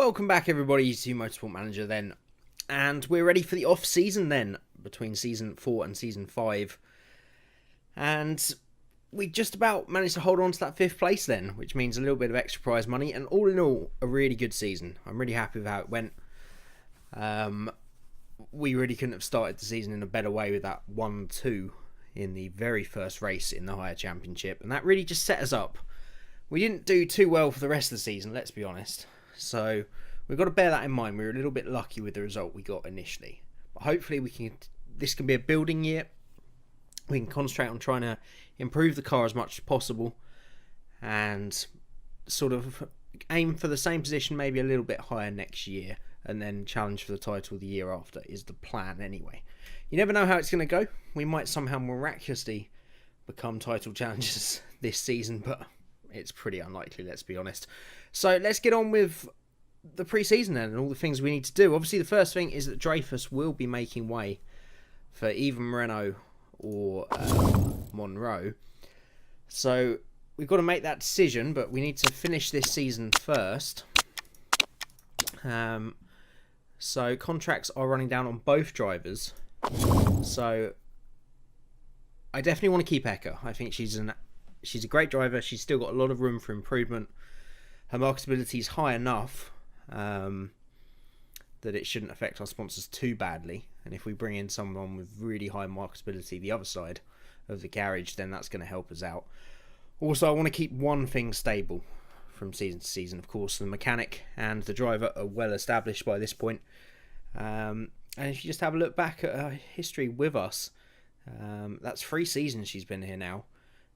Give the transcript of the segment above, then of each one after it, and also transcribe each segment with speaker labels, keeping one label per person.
Speaker 1: Welcome back everybody to Motorsport Manager then, and we're ready for the off season then, between season 4 and season 5, and we just about managed to hold on to that 5th place then, which means a little bit of extra prize money, and all in all a really good season. I'm really happy with how it went. We really couldn't have started the season in a better way with that 1-2 in the very first race in the higher championship, and that really just set us up. We didn't do too well for the rest of the season, let's be honest. So we've got to bear that in mind. We were a little bit lucky with the result we got initially. But hopefully this can be a building year. We can concentrate on trying to improve the car as much as possible and sort of aim for the same position, maybe a little bit higher next year, and then challenge for the title the year after is the plan anyway. You never know how it's going to go. We might somehow miraculously become title challengers this season, but it's pretty unlikely, let's be honest. So let's get on with the pre-season then and all the things we need to do. Obviously the first thing is that Dreyfus will be making way for either Moreno or Monroe. So we've got to make that decision, but we need to finish this season first. So contracts are running down on both drivers. So I definitely want to keep Eka. I think she's a great driver. She's still got a lot of room for improvement. Her marketability is high enough that it shouldn't affect our sponsors too badly. And if we bring in someone with really high marketability the other side of the garage, then that's going to help us out. Also, I want to keep one thing stable from season to season. Of course, the mechanic and the driver are well established by this point. And if you just have a look back at her history with us, that's 3 seasons she's been here now.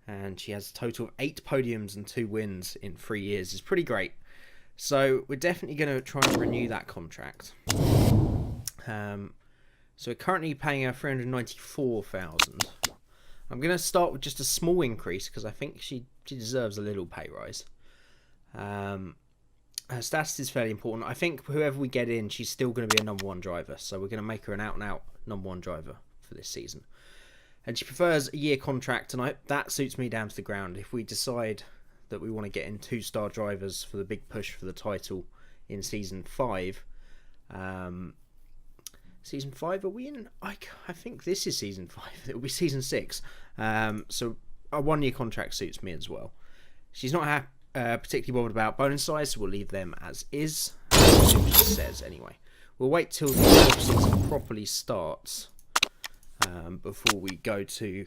Speaker 1: And she has a total of 8 podiums and 2 wins in 3 years. It's pretty great. So we're definitely going to try and renew that contract. So we're currently paying her $394,000. I'm going to start with just a small increase because I think she deserves a little pay rise. Her status is fairly important. I think whoever we get in, she's still going to be a number 1 driver. So we're going to make her an out-and-out number 1 driver for this season. And she prefers a year contract, and that suits me down to the ground. If we decide that we want to get in 2-star drivers for the big push for the title in Season 5. Season 5, are we in? I think this is Season 5. It will be Season 6. So a 1-year contract suits me as well. She's not particularly bothered about bonus size, so we'll leave them as is. That's what she says anyway. We'll wait till the off-season properly starts. Before we go to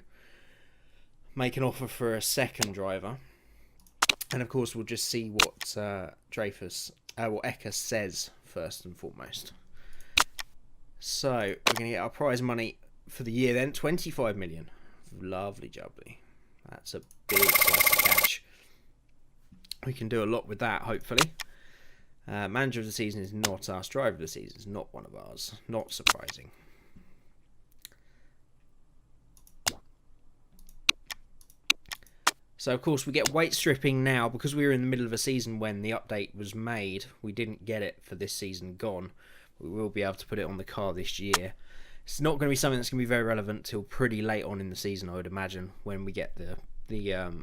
Speaker 1: make an offer for a second driver. And of course we'll just see what Eka says first and foremost. So we're going to get our prize money for the year then, 25 million. Lovely jubbly. That's a big slice of cash. We can do a lot with that, hopefully. Manager of the season is not us. Driver of the season is not one of ours. Not surprising. So of course we get weight stripping now because we were in the middle of a season when the update was made. We didn't get it for this season gone. We will be able to put it on the car this year. It's not going to be something that's going to be very relevant till pretty late on in the season, I would imagine, when we get the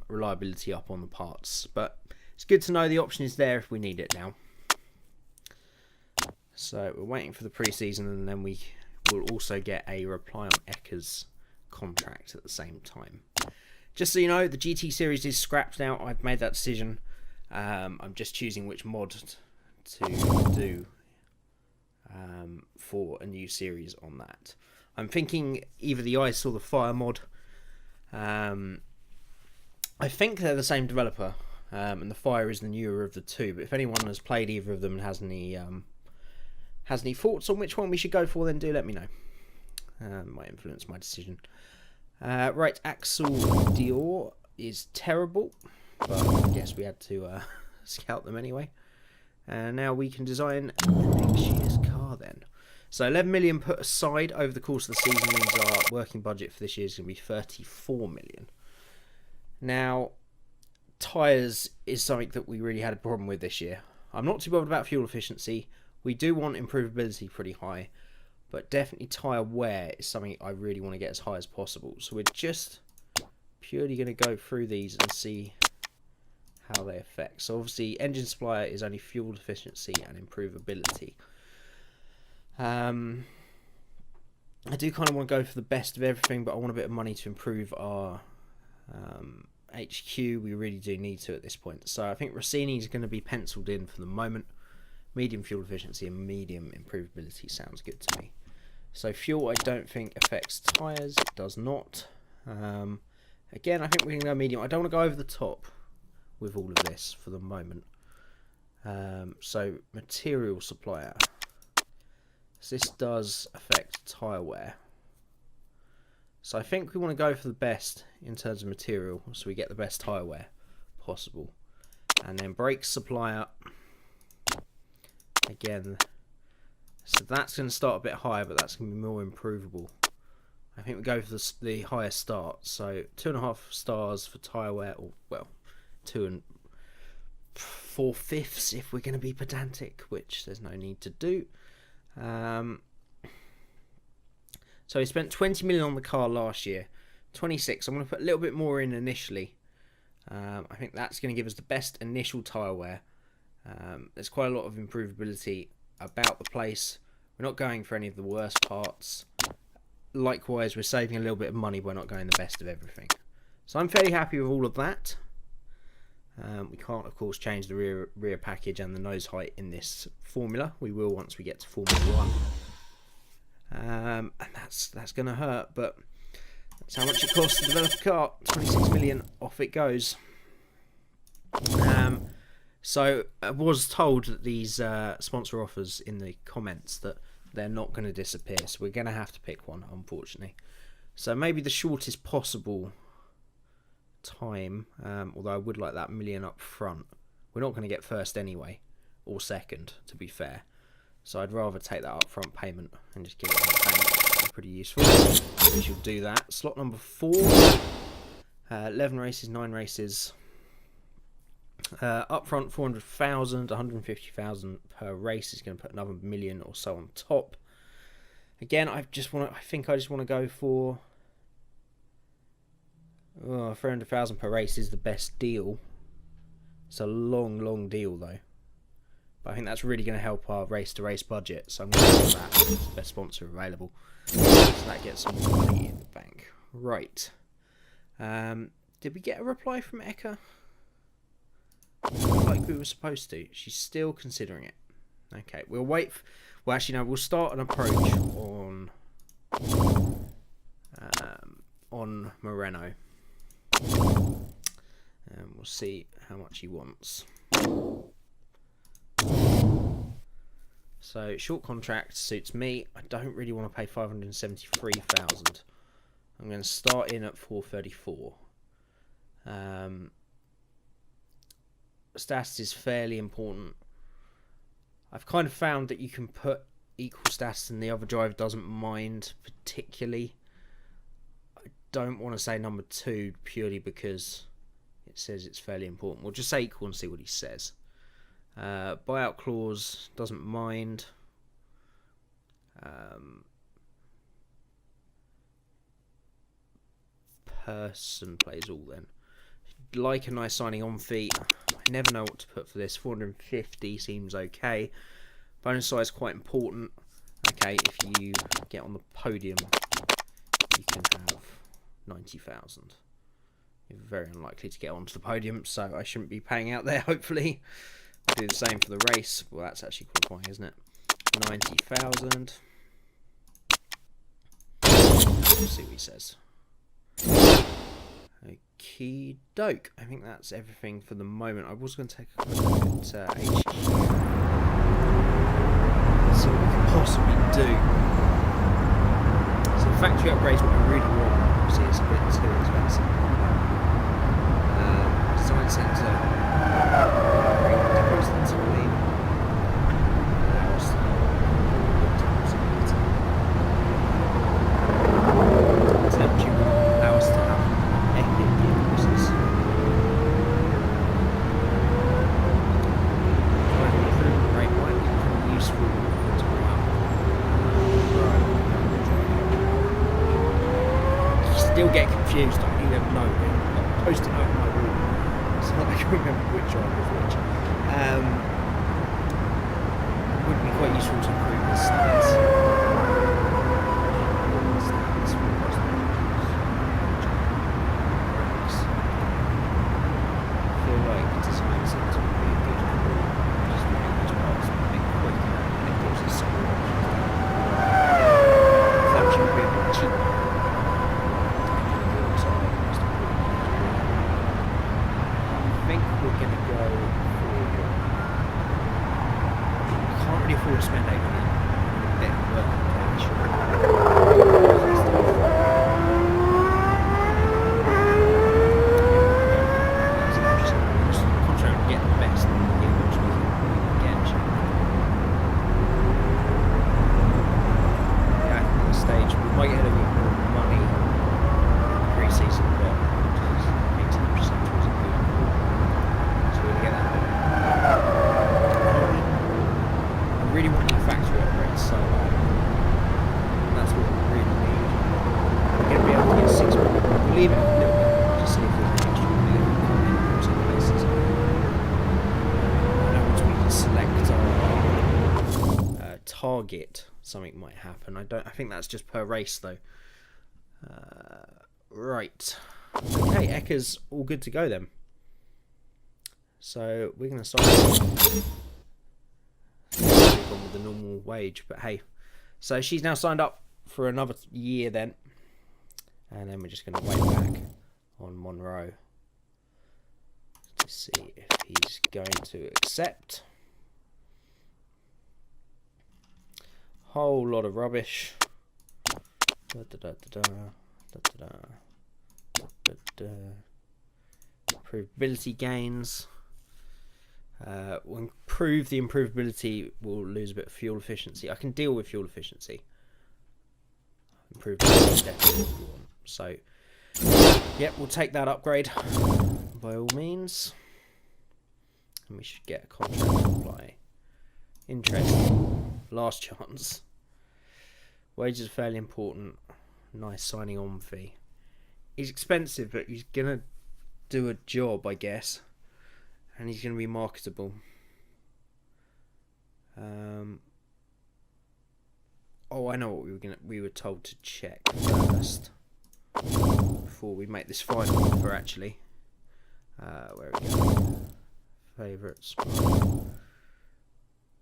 Speaker 1: reliability up on the parts. But it's good to know the option is there if we need it now. So we're waiting for the pre-season, and then we will also get a reply on Eka's contract at the same time. Just so you know, the GT series is scrapped now. I've made that decision. I'm just choosing which mod to do for a new series on that. I'm thinking either the ice or the fire mod. I think they're the same developer, and the fire is the newer of the two. But if anyone has played either of them and has any thoughts on which one we should go for, then do let me know. Might influence my decision. Right, Axel Dior is terrible, but I guess we had to scout them anyway. And now we can design next year's car then. So 11 million put aside over the course of the season means our working budget for this year is going to be 34 million. Now, tyres is something that we really had a problem with this year. I'm not too bothered about fuel efficiency. We do want improvability pretty high. But definitely tyre wear is something I really want to get as high as possible. So we're just purely going to go through these and see how they affect. So obviously engine supplier is only fuel efficiency and improvability. I do kind of want to go for the best of everything, but I want a bit of money to improve our HQ. We really do need to at this point. So I think Rossini is going to be penciled in for the moment. Medium fuel efficiency and medium improvability sounds good to me. So fuel I don't think affects tyres. It does not. Again, I think we can go medium. I don't want to go over the top with all of this for the moment. So material supplier. So this does affect tyre wear. So I think we want to go for the best in terms of material, so we get the best tyre wear possible. And then brake supplier. Again, so that's going to start a bit higher, but that's going to be more improvable. I think we go for the higher start. So 2.5 stars for tyre wear, or well, 2 4/5 if we're going to be pedantic, which there's no need to do. So we spent 20 million on the car last year, 26. I'm going to put a little bit more in initially. I think that's going to give us the best initial tyre wear. There's quite a lot of improvability about the place. We're not going for any of the worst parts. Likewise, we're saving a little bit of money by not going the best of everything. So I'm fairly happy with all of that. We can't, of course, change the rear package and the nose height in this formula. We will once we get to Formula 1. And that's going to hurt, but that's how much it costs to develop a car. 26 million, off it goes. So I was told that these sponsor offers in the comments that they're not going to disappear, so we're going to have to pick one, unfortunately. So maybe the shortest possible time, although I would like that million up front. We're not going to get first anyway, or second, to be fair. So I'd rather take that upfront payment and just give it a bank. Pretty useful. We should do that. Slot number 4. 11 races, 9 races. Upfront 400,000, 150,000 per race is going to put another million or so on top. Again, I think I just want to go for 300,000 per race is the best deal. It's a long deal though. But I think that's really going to help our race-to-race budget. So I'm going to go for that. It's the best sponsor available. So that gets some more money in the bank. Right. Did we get a reply from Eka? Like we were supposed to. She's still considering it. Okay, we'll wait. Well, actually, no. We'll start an approach on Moreno, and we'll see how much he wants. So short contract suits me. I don't really want to pay 573,000. I'm going to start in at 434. Status is fairly important. I've kind of found that you can put equal status and the other driver doesn't mind particularly. I don't want to say number 2 purely because it says it's fairly important. We'll just say equal and see what he says. Buyout clause, doesn't mind. Person plays all then. Like a nice signing on fee. I never know what to put for this. 450 seems okay. Bonus size quite important. Okay, if you get on the podium, you can have 90,000. You're very unlikely to get onto the podium, so I shouldn't be paying out there, hopefully. I'll do the same for the race. Well, that's actually qualifying, isn't it? 90,000. Let's see what he says. Okie doke. I think that's everything for the moment. I was going to take a quick look at HQ. See what we can possibly do. So factory upgrades, what I really want. Obviously, it's a bit too expensive. Design centre. Decrease the time. Allow us to allow us to have epic gearboxes. Improvement rate might be pretty useful to bring up. Still get confused. I don't even know. I'll post it over my wall. It's not like I can remember which driver was which. Would be quite useful to improve the stats. I feel like design seems to be a good call. Just make those parts a bit quicker and it gives us some more options. That should be a bit cheaper. I think we're going to go for... I can't really afford to spend 8 on a bit of work target, something might happen. I think that's just per race though. Right. Okay, Ekka's all good to go then. So we're going to start with the normal wage, but hey. So she's now signed up for another year then. And then we're just going to wait back on Monroe to see if he's going to accept. Whole lot of rubbish. Improvability gains. We'll improve the improvability. We'll lose a bit of fuel efficiency. I can deal with fuel efficiency. Improvability is definitely what we want. So, yep, we'll take that upgrade by all means. And we should get a contract to apply. Interest. Last chance. Wages are fairly important. Nice signing on fee. He's expensive, but he's gonna do a job, I guess, and he's gonna be marketable. Oh, I know what we were told to check first before we make this final offer. Actually, where we go? Favourites.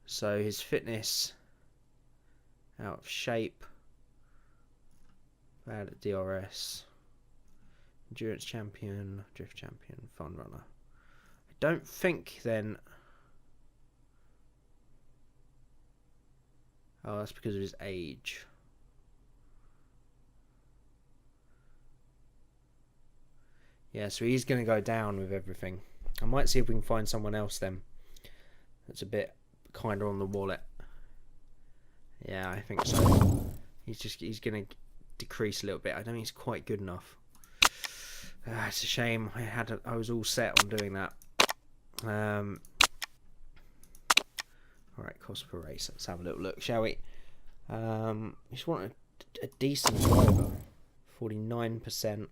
Speaker 1: So his fitness. Out of shape. Bad at DRS. Endurance champion. Drift champion. Fun runner. I don't think then... Oh, that's because of his age. Yeah, so he's going to go down with everything. I might see if we can find someone else then. That's a bit kinder on the wallet. Yeah, I think so. He's going to decrease a little bit. I don't think he's quite good enough. It's a shame. I was all set on doing that. Alright, cost per race. Let's have a little look, shall we? Just want a decent driver. 49%.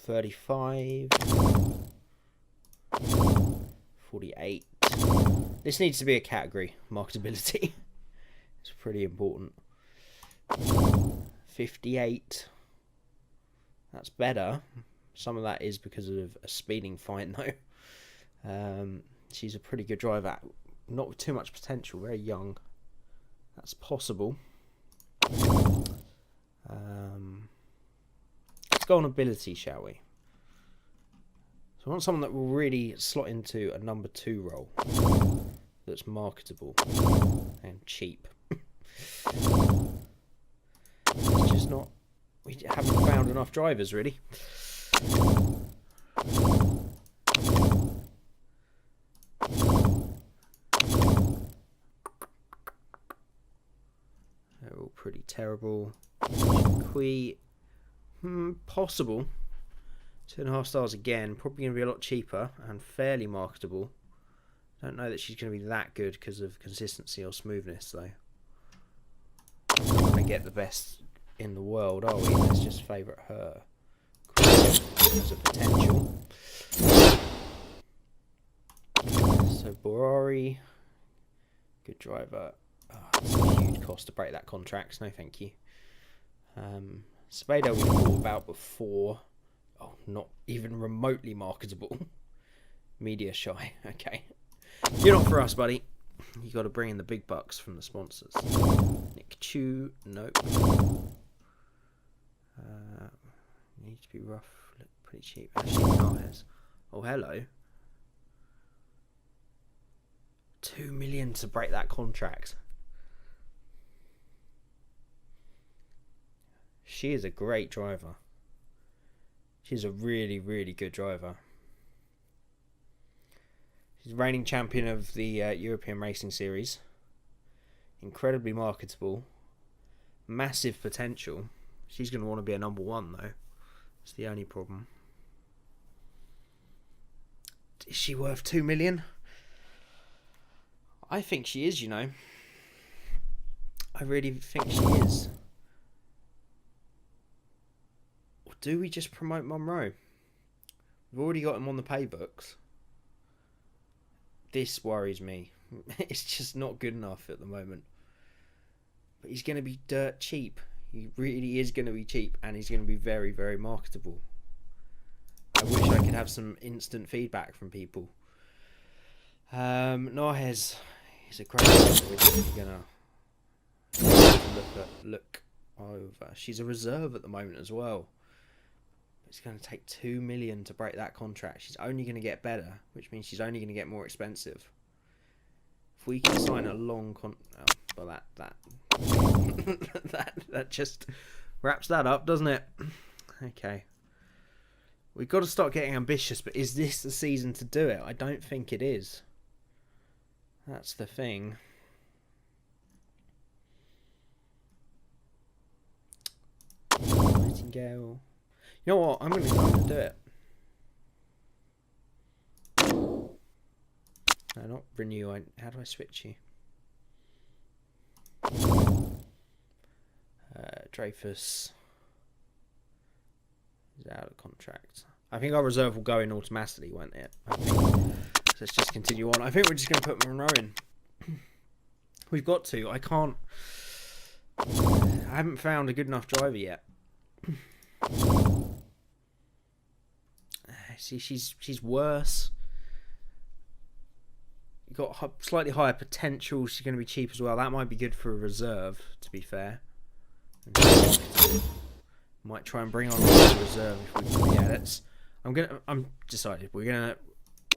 Speaker 1: 35. 48. This needs to be a category. Marketability. It's pretty important. 58. That's better. Some of that is because of a speeding fine though. She's a pretty good driver. Not with too much potential. Very young. That's possible. Let's go on ability, shall we? So I want someone that will really slot into a number 2 role. That's marketable and cheap. It's just not... We haven't found enough drivers, really. They're all pretty terrible. Possible. 2.5 stars again. Probably going to be a lot cheaper and fairly marketable. Don't know that she's going to be that good because of consistency or smoothness, though. We're going to get the best in the world, are we? Let's just favourite her. has a potential. So Borari, good driver. Oh, it's a huge cost to break that contract. No, thank you. Spedo we thought about before. Oh, not even remotely marketable. Media shy. Okay, you're not for us, buddy. You got to bring in the big bucks from the sponsors. Nick Chu, nope. Needs to be rough. Look pretty cheap. Actually, not. Oh, hello. 2 million to break that contract. She is a great driver. She's a really, really good driver. She's reigning champion of the European Racing Series. Incredibly marketable. Massive potential. She's going to want to be a number one, though. That's the only problem. Is she worth 2 million? I think she is, you know. I really think she is. Or do we just promote Monroe? We've already got him on the pay books. This worries me. It's just not good enough at the moment. But he's going to be dirt cheap. He really is going to be cheap. And he's going to be very, very marketable. I wish I could have some instant feedback from people. Narhez. He's a great driver. We're going to look over. She's a reserve at the moment as well. It's going to take 2 million to break that contract. She's only going to get better, which means she's only going to get more expensive. If we can sign a long well, that just wraps that up, doesn't it? Okay. We've got to start getting ambitious, but is this the season to do it? I don't think it is. That's the thing. Nightingale. You know what? I'm going to do it. No, not renew. How do I switch you? Dreyfus is out of contract. I think our reserve will go in automatically, won't it? So let's just continue on. I think we're just going to put Monroe in. We've got to. I haven't found a good enough driver yet. See, she's worse. You've got slightly higher potential. She's going to be cheap as well. That might be good for a reserve, to be fair. Might try and bring on a reserve if we can. Yeah, I'm decided. We're gonna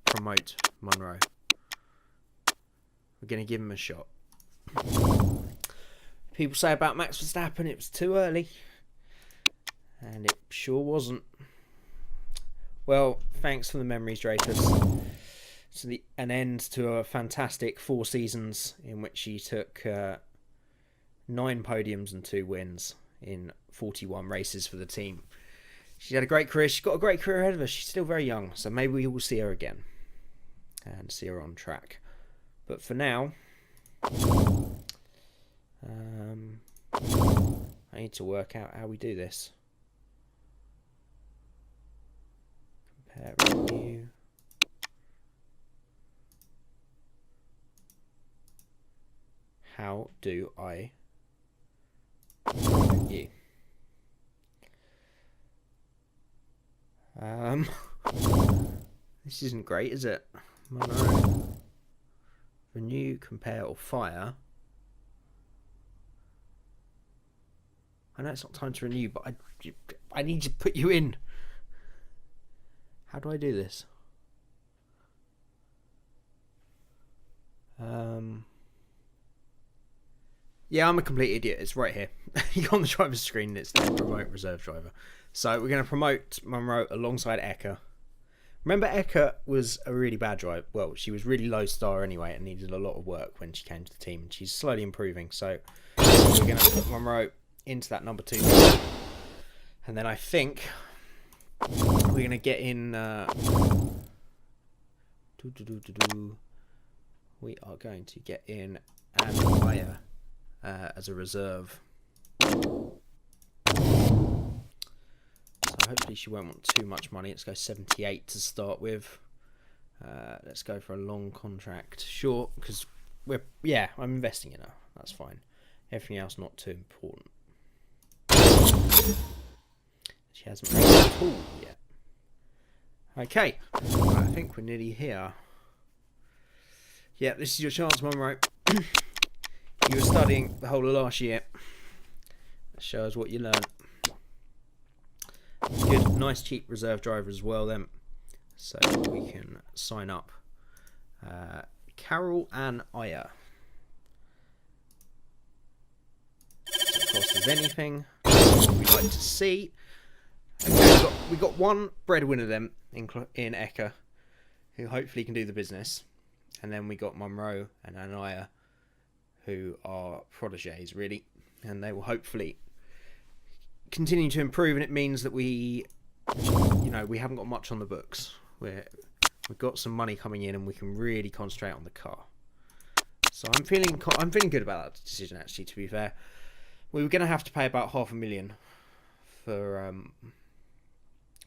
Speaker 1: promote Monroe. We're gonna give him a shot. People say about Max Verstappen it was too early, and it sure wasn't. Well, thanks for the memories, Dreyfus. It's an end to a fantastic 4 seasons in which she took 9 podiums and 2 wins in 41 races for the team. She's had a great career. She's got a great career ahead of her. She's still very young, so maybe we will see her again and see her on track. But for now, I need to work out how we do this. Compare revenue. How do I promote you? This isn't great, is it? Renew, compare, or fire. I know it's not time to renew, but I need to put you in. How do I do this? Yeah, I'm a complete idiot. It's right here. You're on the driver's screen and it's the promote reserve driver. So we're going to promote Monroe alongside Eka. Remember, Eka was a really bad driver. Well, she was really low star anyway and needed a lot of work when she came to the team. She's slowly improving. So we're going to put Monroe into that number 2. And then I think we're going to get in... we are going to get in Anaya as a reserve. So hopefully she won't want too much money. Let's go 78 to start with. Let's go for a long contract. Short, because I'm investing in her. That's fine. Everything else not too important. She hasn't raced at all yet. Okay, I think we're nearly here. Yeah, this is your chance, Monroe. You were studying the whole of last year. That shows what you learned. Good, nice cheap reserve driver as well then. So we can sign up. Carol and Aya. Cost us anything we'd like to see. Okay, we got one breadwinner then in Eka, who hopefully can do the business, and then we got Monroe and Anaya, who are proteges really, and they will hopefully continue to improve. And it means that we haven't got much on the books. We've got some money coming in, and we can really concentrate on the car. So I'm feeling good about that decision. Actually, to be fair, we were going to have to pay about $500,000 for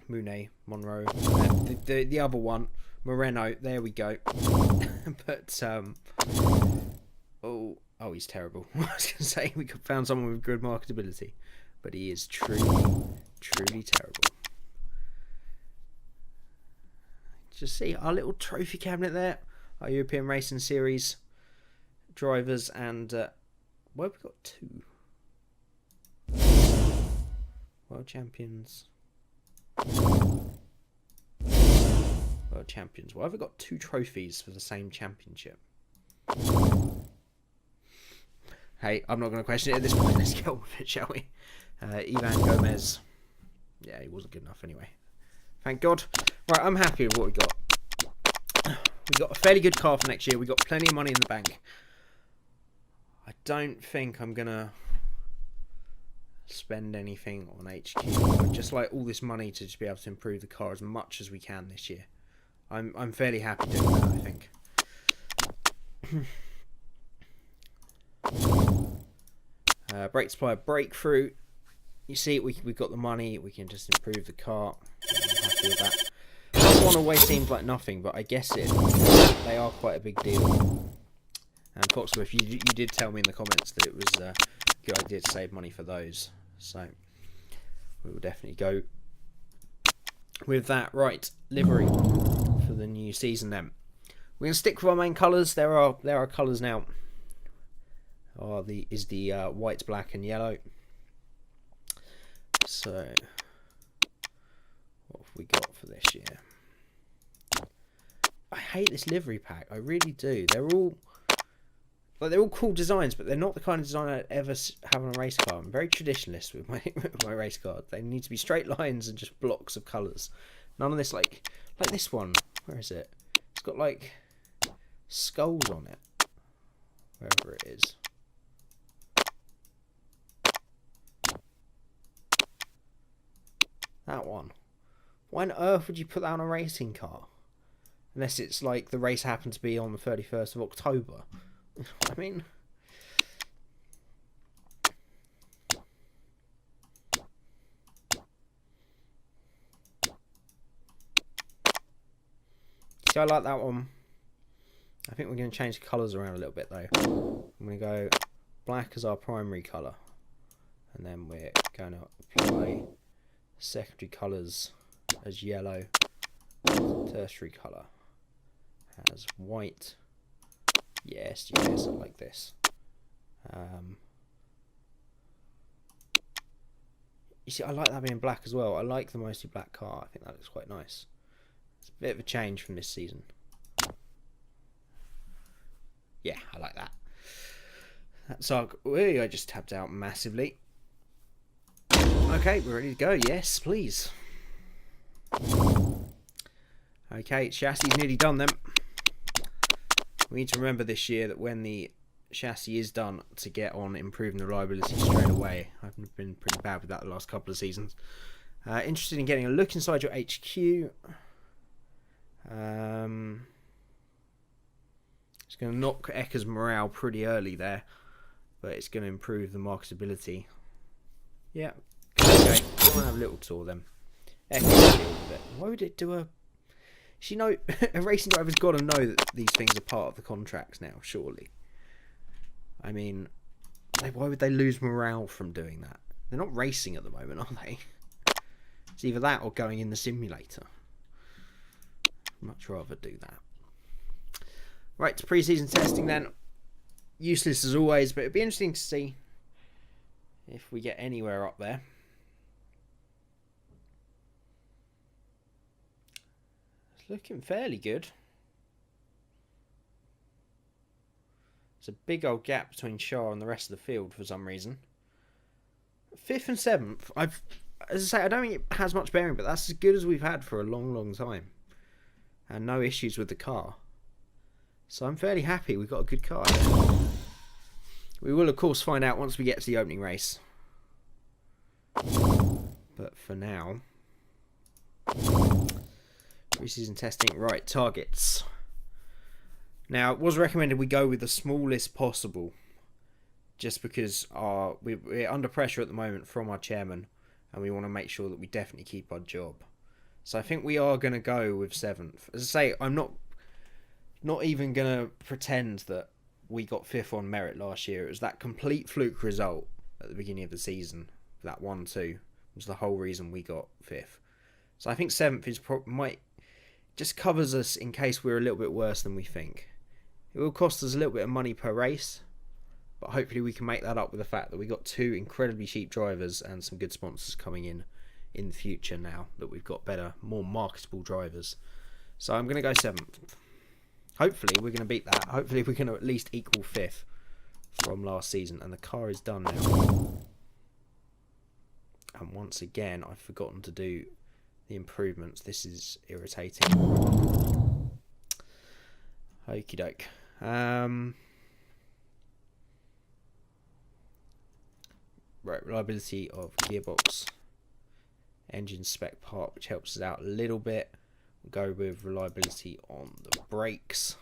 Speaker 1: Monet, Monroe, the other one, Moreno. There we go. But he's terrible. I was going to say we could found someone with good marketability, but he is truly terrible. Just see our little trophy cabinet there, our European Racing Series drivers, and where have we got 2 world champions? World champions. Why have we got 2 trophies for the same championship? Hey, I'm not going to question it at this point. Let's get on with it, shall we? Ivan Gomez. Yeah, he wasn't good enough anyway. Thank God. Right, I'm happy with what we got. We got a fairly good car for next year. We got plenty of money in the bank. I don't think I'm going to spend anything on HQ. I'd just like all this money to just be able to improve the car as much as we can this year. I'm fairly happy doing that, I think. Brake supply breakthrough. You see, we've got the money. We can just improve the car. I'm happy with that. Plus one always seems like nothing, but I guess they are quite a big deal. And Foxworth, you did tell me in the comments that it was a good idea to save money for those. So we will definitely go with that. Right, livery for the new season then. We're going to stick with our main colours. There are colours now. Is the white, black and yellow. So what have we got for this year? I hate this livery pack. I really do. They're all cool designs, but they're not the kind of design I'd ever have on a race car. I'm very traditionalist with my race car. They need to be straight lines and just blocks of colours. None of this like this one. Where is it? It's got like skulls on it. Wherever it is. That one. Why on earth would you put that on a racing car? Unless it's like the race happened to be on the 31st of October. I mean... See, I like that one. I think we're going to change the colours around a little bit though. I'm going to go black as our primary colour. And then we're going to apply secondary colours as yellow. Tertiary colour as white. Yes, I like this. You see, I like that being black as well. I like the mostly black car. I think that looks quite nice. It's a bit of a change from this season. Yeah, I like that. That's our... I just tapped out massively. Okay, we're ready to go. Yes, please. Okay, chassis is nearly done then. We need to remember this year that when the chassis is done, to get on improving the reliability straight away. I've been pretty bad with that the last couple of seasons. Interested in getting a look inside your HQ. It's going to knock Eka's morale pretty early there, but it's going to improve the marketability. Yeah. Okay, I want to have a little tour then. Why would it do a... You know, a racing driver's got to know that these things are part of the contracts now, surely. I mean, why would they lose morale from doing that? They're not racing at the moment, are they? It's either that or going in the simulator. Much rather do that. Right, to pre-season testing then. Useless as always, but it'd be interesting to see if we get anywhere up there. It's looking fairly good. There's a big old gap between Shah and the rest of the field for some reason. 5th and 7th, as I say, I don't think it has much bearing, but that's as good as we've had for a long, long time. And no issues with the car. So I'm fairly happy we've got a good car here. We will, of course, find out once we get to the opening race. But for now... Pre-season testing. Right, targets. Now, it was recommended we go with the smallest possible. Just because we're under pressure at the moment from our chairman. And we want to make sure that we definitely keep our job. So I think we are going to go with 7th. As I say, I'm not even going to pretend that we got 5th on merit last year. It was that complete fluke result at the beginning of the season. That 1-2 was the whole reason we got 5th. So I think 7th is might just covers us in case we're a little bit worse than we think. It will cost us a little bit of money per race. But hopefully we can make that up with the fact that we got 2 incredibly cheap drivers and some good sponsors coming in the future now that we've got better, more marketable drivers. So I'm going to go 7th. Hopefully we're going to beat that. Hopefully we're going to at least equal 5th from last season. And the car is done now. And once again, I've forgotten to do the improvements. This is irritating. Okie doke. Right, reliability of gearbox, engine spec part, which helps us out a little bit. We'll go with reliability on the brakes.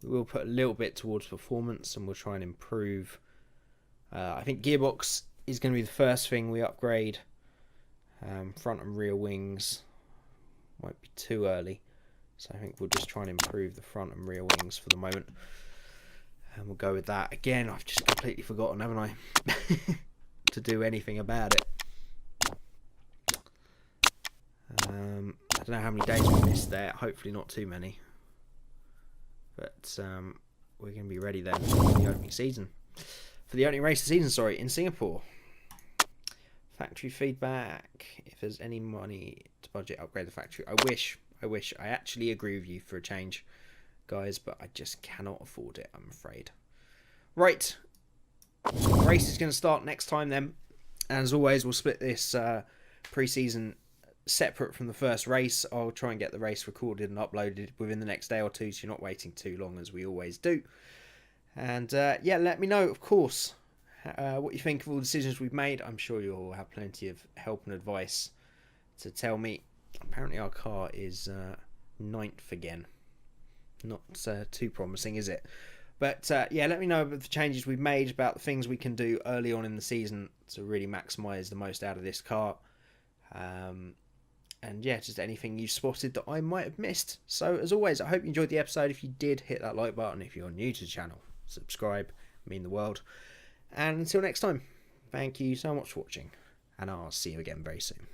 Speaker 1: We will put a little bit towards performance, and we'll try and improve. I think gearbox is going to be the first thing we upgrade. Front and rear wings might be too early, so I think we'll just try and improve the front and rear wings for the moment. And we'll go with that. Again, I've just completely forgotten, haven't I? To do anything about it. I don't know how many days we missed there. Hopefully not too many. But we're going to be ready then for the opening season. For the opening race of the season, sorry, in Singapore. Factory feedback. If there's any money to budget, upgrade the factory. I wish. I actually agree with you for a change, guys, but I just cannot afford it, I'm afraid. Right. The race is going to start next time then. And as always, we'll split this pre-season separate from the first race. I'll try and get the race recorded and uploaded within the next day or two, so you're not waiting too long as we always do. And yeah, let me know, of course, what you think of all the decisions we've made. I'm sure you'll have plenty of help and advice to tell me. Apparently our car is 9th again. Not too promising, is it? But yeah, let me know about the changes we've made, about the things we can do early on in the season to really maximise the most out of this car. And yeah, just anything you spotted that I might have missed. So as always, I hope you enjoyed the episode. If you did, hit that like button. If you're new to the channel, subscribe. Mean the world. And until next time, thank you so much for watching, and I'll see you again very soon.